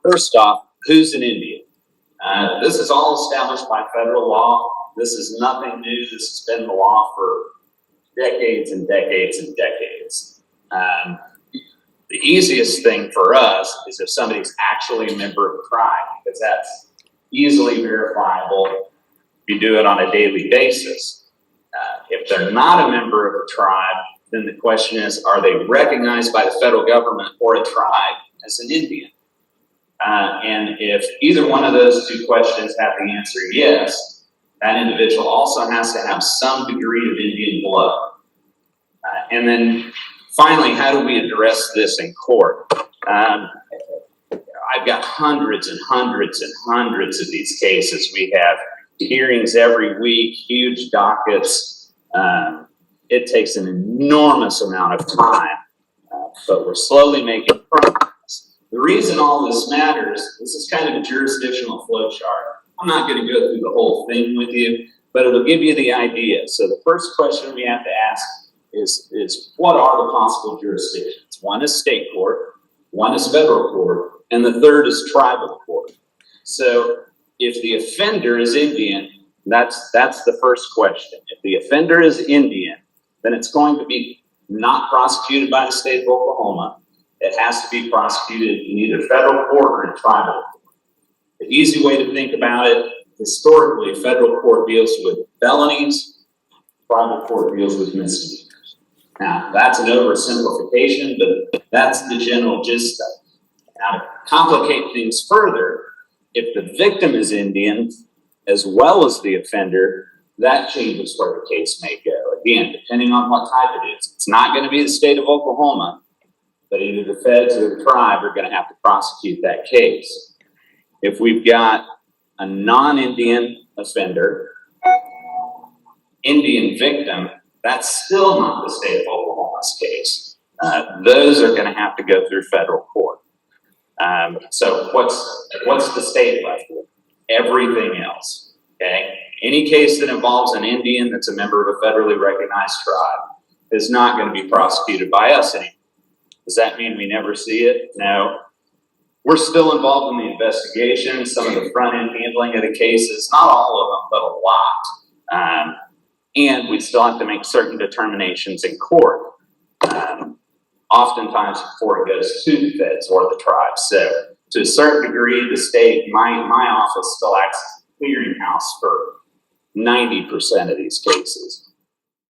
First off, who's an Indian? This is all established by federal law. This is nothing new. This has been the law for decades and decades and decades. The easiest thing for us is if somebody's actually a member of a tribe, because that's easily verifiable. You do it on a daily basis. If they're not a member of a tribe, then the question is, are they recognized by the federal government or a tribe as an Indian? And if either one of those two questions have the answer yes, that individual also has to have some degree of Indian blood. And then finally, how do we address this in court? I've got hundreds and hundreds and hundreds of these cases. We have hearings every week, huge dockets. It takes an enormous amount of time, but we're slowly making progress. The reason all this matters, this is kind of a jurisdictional flow chart. I'm not going to go through the whole thing with you, but it'll give you the idea. So the first question we have to ask is what are the possible jurisdictions? One is state court, one is federal court, and the third is tribal court. So if the offender is Indian, that's the first question. If the offender is Indian, then it's going to be not prosecuted by the state of Oklahoma. It has to be prosecuted in either federal court or in tribal court. The easy way to think about it, historically, federal court deals with felonies, tribal court deals with misdemeanors. Now, that's an oversimplification, but that's the general gist of it. Now, to complicate things further, if the victim is Indian, as well as the offender, that changes where the case may go. Again, depending on what type it is. It's not going to be the state of Oklahoma, but either the feds or the tribe are going to have to prosecute that case. If we've got a non-Indian offender, Indian victim, that's still not the state of Oklahoma's case. Those are going to have to go through federal court. So what's the state left with? Everything else, okay? Any case that involves an Indian that's a member of a federally recognized tribe is not going to be prosecuted by us anymore. Does that mean we never see it? No. We're still involved in the investigation, some of the front-end handling of the cases, not all of them, but a lot. And we still have to make certain determinations in court, oftentimes before it goes to the feds or the tribes. So to a certain degree, the state, my office still acts as a clearinghouse for 90% of these cases.